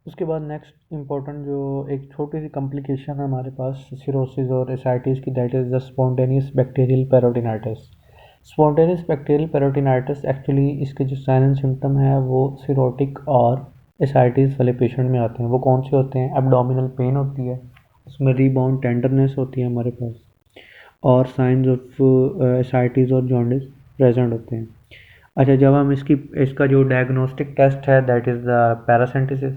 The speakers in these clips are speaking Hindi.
उसके बाद नेक्स्ट इम्पोर्टेंट जो एक छोटी सी कॉम्प्लिकेशन है हमारे पास सिरोसिस और एसाइटिस की, that is the spontaneous bacterial peritonitis. Spontaneous bacterial peritonitis actually इसके जो साइन एंड सिम्टम है वो सिरोटिक और एसाइटिस वाले पेशेंट में आते हैं। वो कौन से होते हैं? एब्डोमिनल पेन होती है, उसमें रीबाउंड टेंडरनेस होती है हमारे पास, और साइंस ऑफ एसाइटिस और जॉन्डिस प्रेजेंट होते हैं। अच्छा, जब हम इसका जो डायग्नोस्टिक टेस्ट है दैट इज़ द पैरासिंथिसिस।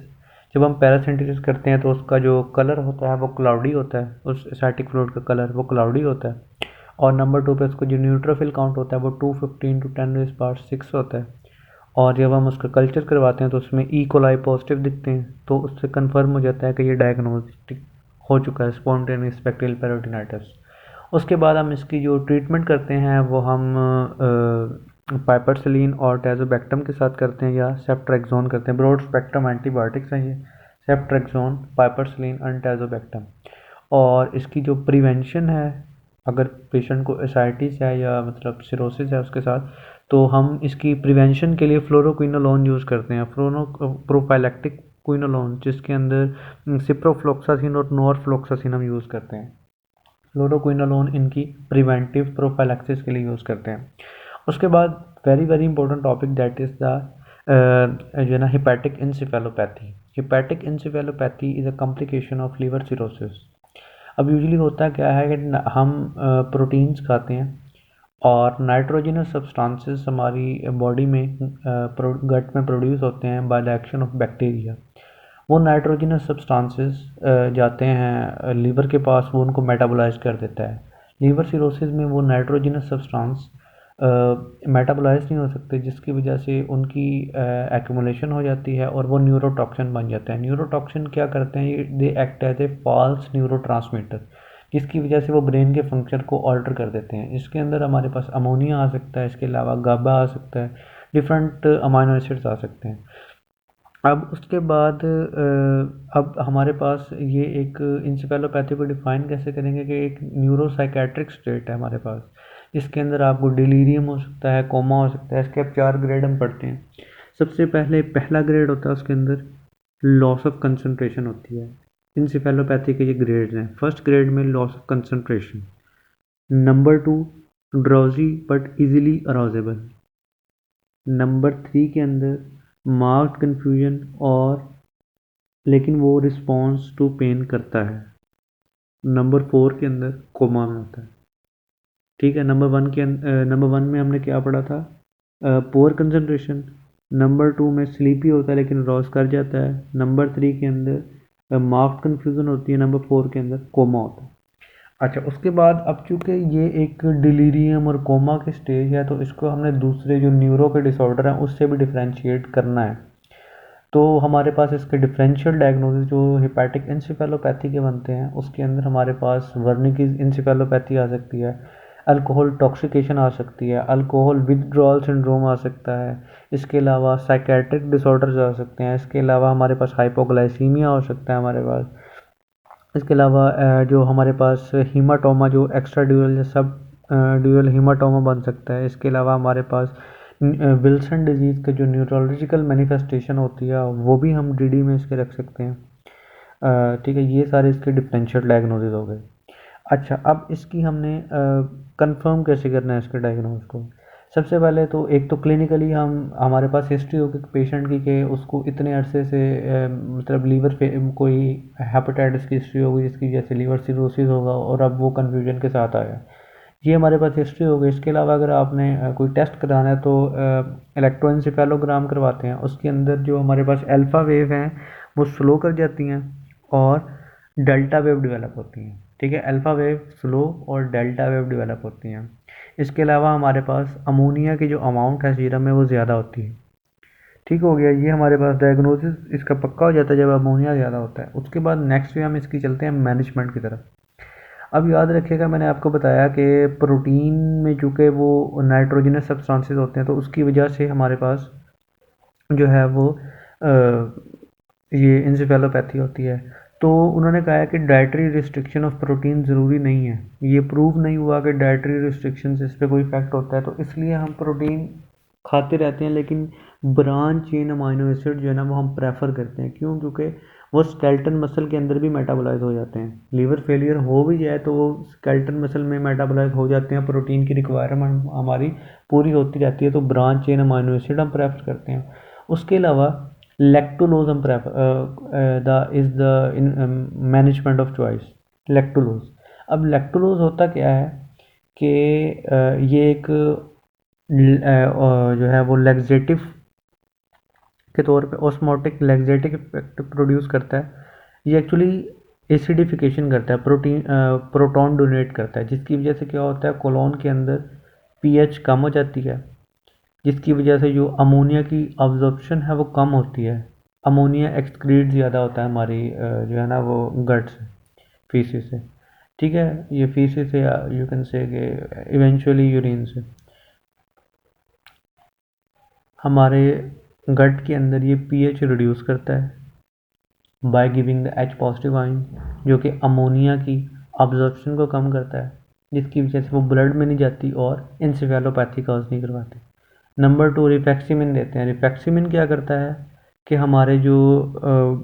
जब हम पैरासिंथिसिस करते हैं तो उसका जो कलर होता है वो क्लाउडी होता है, उस एसाइटिक फ्लूइड का कलर वो क्लाउडी होता है। और नंबर 2 पे उसको जो न्यूट्रोफिल काउंट होता है वो 215 टू 10⁻6 होता है। और जब हम उसका कल्चर करवाते हैं तो उसमें ई कोलाई पॉजिटिव दिखते हैं, तो उससे कंफर्म हो जाता है कि ये डायग्नोस्टिक हो चुका है स्पॉन्टेनियस बैक्टीरियल पेरोटिनाइटिस। उसके बाद हम इसकी जो ट्रीटमेंट करते हैं वो हम पाइपरसिलीन और टैजोबैक्टम के साथ करते हैं या सेफ्ट्रेक्सोन करते हैं। ब्रॉड स्पेक्ट्रम एंटीबायोटिक्स हैं ये, सेफ्ट्रेक्सोन, पाइपरसिलीन एंड टैजोबैक्टम। और इसकी जो प्रिवेंशन है, अगर पेशेंट को एसाइटिस है या मतलब सिरोसिस है उसके साथ, तो हम इसकी प्रिवेंशन के लिए फ्लोरोक्विनोलोन यूज़ करते हैं, प्रोफाइलैक्टिक क्विनोलोन, जिसके अंदर सिप्रोफ्लोक्सासिन और नॉरफ्लोक्सासिन हम यूज़ करते हैं। फ्लोरोक्विनोलोन इनकी प्रिवेंटिव प्रोफाइलैक्सिस के लिए यूज़ करते हैं। उसके बाद very very important topic that is the जो है ना hepatic encephalopathy. Hepatic encephalopathy is a complication of liver cirrhosis. अब यूजुअली होता क्या है कि हम प्रोटीन्स खाते हैं और नाइट्रोजनस सब्सटेंसेस हमारी बॉडी में गट में प्रोड्यूस होते हैं by the action of bacteria. वो नाइट्रोजनस सब्सटेंसेस जाते हैं लीवर के पास, वो उनको मेटाबोलाइज कर देता है। लीवर सिरोसिस में वो नाइट्रोजनस सब्सटेंस मेटाबोलाइज नहीं हो सकते, जिसकी वजह से उनकी एक्यूमुलेशन हो जाती है और वो न्यूरोटॉक्सिन बन जाते हैं। न्यूरोटॉक्सिन क्या करते हैं? They act as a false neurotransmitter, जिसकी वजह से वो ब्रेन के फंक्शन को ऑल्टर कर देते हैं। इसके अंदर हमारे पास अमोनिया आ सकता है, इसके अलावा गाबा आ सकता है, डिफरेंट अमाइनो एसिड्स आ सकते हैं। अब उसके बाद अब हमारे पास ये एक इंसेफेलोपैथी को डिफाइन कैसे करेंगे कि एक न्यूरोसाइकेट्रिक स्टेट है हमारे पास, जिसके अंदर आपको डिलीरियम हो सकता है, कोमा हो सकता है। इसके अब 4 ग्रेड हम पढ़ते हैं। सबसे पहले पहला ग्रेड होता है, उसके अंदर लॉस ऑफ कंसंट्रेशन होती है। इंसेफेलोपैथी के ये ग्रेड्स हैं। फर्स्ट ग्रेड में loss of concentration, number 2 drowsy but easily arousable, number 3 के अंदर मार्क्ड कन्फ्यूजन और लेकिन वो रिस्पॉन्स टू पेन करता है, नंबर 4 के अंदर कोमा में होता है। ठीक है, नंबर 1 में हमने क्या पढ़ा था? Poor concentration. नंबर 2 में स्लीपी होता है लेकिन रॉस कर जाता है। नंबर 3 के अंदर मार्क्ड कन्फ्यूजन होती है। नंबर 4 के अंदर कोमा होता है। अच्छा, उसके बाद अब चूंकि ये एक डिलीरियम और कोमा की स्टेज है, तो इसको हमने दूसरे जो न्यूरो के डिसऑर्डर हैं उससे भी डिफ्रेंशिएट करना है। तो हमारे पास इसके डिफरेंशियल डायग्नोसिस जो हेपेटिक इंसेफेलोपैथी के बनते हैं, उसके अंदर हमारे पास वर्निकी इंसेफेलोपैथी आ सकती है, अल्कोहल टॉक्सिकेशन आ सकती है, अल्कोहल विथड्रॉल सिंड्रोम आ सकता है, इसके अलावा साइकेट्रिक डिसऑर्डर्स आ सकते हैं, इसके अलावा हमारे पास हाइपोग्लाइसीमिया हो सकता है हमारे पास। इसके अलावा जो हमारे पास हीमाटोमा जो एक्स्ट्रा ड्यूरल या सब ड्यूरल हीमाटोमा बन सकता है। इसके अलावा हमारे पास विल्सन डिजीज़ का जो न्यूरोलॉजिकल मैनिफेस्टेशन होती है वो भी हम डीडी में इसके रख सकते हैं। ठीक है, ये सारे इसके डिफरेंशियल डायग्नोसिस हो गए। अच्छा, अब इसकी हमने कंफर्म कैसे करना है इसके डायग्नोस को? सबसे पहले तो एक तो क्लिनिकली हम हमारे पास हिस्ट्री होगी पेशेंट की कि उसको इतने अरसे से मतलब कोई हेपेटाइटिस की हिस्ट्री होगी जिसकी वजह से लीवर सिरोसिस होगा और अब वो कन्फ्यूजन के साथ आया। ये हमारे पास हिस्ट्री हो गई। इसके अलावा अगर आपने कोई टेस्ट कराना है तो इलेक्ट्रोएंसेफेलोग्राम करवाते हैं। उसके अंदर जो हमारे पास अल्फ़ा वेव हैं वो स्लो कर जाती हैं और डेल्टा वेव डेवलप होती हैं। ठीक है, अल्फ़ा वेव स्लो और डेल्टा वेव डेवलप होती हैं। इसके अलावा हमारे पास अमोनिया की जो अमाउंट है सीरम में वो ज़्यादा होती है। ठीक हो गया, ये हमारे पास डायग्नोसिस इसका पक्का हो जाता है जब अमोनिया ज़्यादा होता है। उसके बाद नेक्स्ट में हम इसकी चलते हैं मैनेजमेंट की तरफ। अब याद रखिएगा, मैंने आपको बताया कि प्रोटीन में चूँकि वो नाइट्रोजनस सब्सटेंसेस होते हैं तो उसकी वजह से हमारे पास जो है वो ये इंसेफेलोपैथी होती है। तो उन्होंने कहा है कि डाइटरी रिस्ट्रिक्शन ऑफ प्रोटीन ज़रूरी नहीं है। ये प्रूव नहीं हुआ कि डाइटरी रिस्ट्रिक्शन से इस पर कोई इफेक्ट होता है, तो इसलिए हम प्रोटीन खाते रहते हैं लेकिन ब्रांच चेन अमाइनो एसिड जो है ना वो हम प्रेफर करते हैं। क्यों? क्योंकि वो स्केलेटन मसल के अंदर भी मेटाबोलाइज हो जाते हैं। लीवर फेलियर हो भी जाए तो वो स्केलेटन मसल में मेटाबोलाइज हो जाते हैं, प्रोटीन की रिक्वायरमेंट हमारी पूरी होती रहती है। तो ब्रांच चेन अमाइनो एसिड हम प्रेफर करते हैं। उसके अलावा लैक्टोलोज हम prefer the is the management of choice. लैक्टोलोज, अब लैक्टोलोज होता क्या है कि ये एक जो है वो लैक्सेटिव के तौर पे ऑस्मोटिक लैक्सेटिव इफेक्ट प्रोड्यूस करता है। ये एक्चुअली एसिडिफिकेशन करता है, प्रोटॉन डोनेट करता है, जिसकी वजह से क्या होता है कोलोन के अंदर पीएच कम हो जाती है, जिसकी वजह से जो अमोनिया की अब्जॉर्प्शन है वो कम होती है। अमोनिया एक्सक्रीट ज़्यादा होता है हमारी जो है ना वो गट से, फीसिस से। ठीक है, ये फीसिस से you can say eventually urine से। हमारे गट के अंदर ये पीएच रिड्यूस करता है by giving the H positive ion, जो कि अमोनिया की अब्जॉर्प्शन को कम करता है, जिसकी वजह से वो ब्लड में नहीं जाती और इंसेफेलोपैथी कॉज नहीं करवाती। नंबर 2, रिफैक्सिमिन देते हैं। रिफैक्सिमिन क्या करता है कि हमारे जो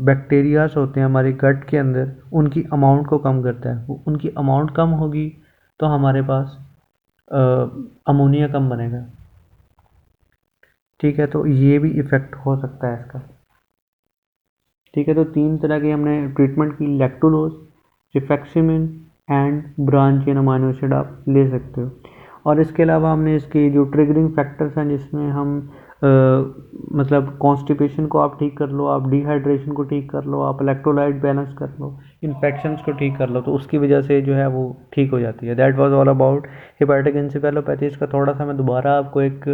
बैक्टीरियाज होते हैं हमारे गट के अंदर, उनकी अमाउंट को कम करता है। उनकी अमाउंट कम होगी तो हमारे पास अमोनिया कम बनेगा। ठीक है, तो ये भी इफ़ेक्ट हो सकता है इसका। ठीक है, तो 3 तरह की हमने ट्रीटमेंट की, लैक्टोलोज, rifaximin and branch chain amino acid आप ले सकते हो। और इसके अलावा हमने इसके जो ट्रिगरिंग फैक्टर्स हैं जिसमें हम मतलब कॉन्स्टिपेशन को आप ठीक कर लो, आप डिहाइड्रेशन को ठीक कर लो, आप इलेक्ट्रोलाइट बैलेंस कर लो, इन्फेक्शंस को ठीक कर लो, तो उसकी वजह से जो है वो ठीक हो जाती है। That was all about hepatic encephalopathy. इसका थोड़ा सा मैं दोबारा आपको एक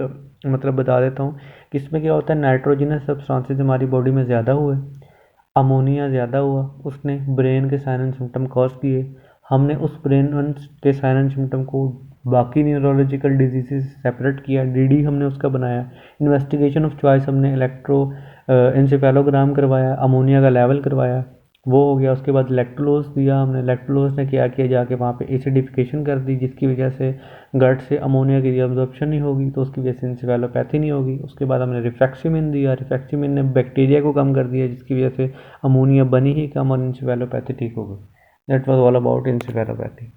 मतलब बता देता हूँ कि इसमें क्या होता है, नाइट्रोजनस सब्सटेंसेस हमारी बॉडी में ज़्यादा हुए, अमोनिया ज़्यादा हुआ, उसने ब्रेन के साइन एंड सिम्टम कॉज किए। हमने उस ब्रेन के साइन एंड सिम्टम को बाकी न्यूरोलॉजिकल डिजीज़ से सेपरेट किया, डीडी हमने उसका बनाया। इन्वेस्टिगेशन ऑफ चॉइस हमने इलेक्ट्रो एंसेफेलोग्राम करवाया, अमोनिया का लेवल करवाया, वो हो गया। उसके बाद लैक्टोलोज दिया हमने। लैक्टोलोज ने क्या किया, जाके वहाँ पे एसिडिफिकेशन कर दी, जिसकी वजह से गट से अमोनिया की एब्जॉर्प्शन नहीं होगी, तो उसकी वजह से एंसेफेलोपैथी नहीं होगी। उसके बाद हमने रिफैक्सिमिन दिया। रिफैक्सिमिन ने बैक्टीरिया को कम कर दिया, जिसकी वजह से अमोनिया बनी ही कम और एंसेफेलोपैथी ठीक हो गई। That was all about encephalopathy.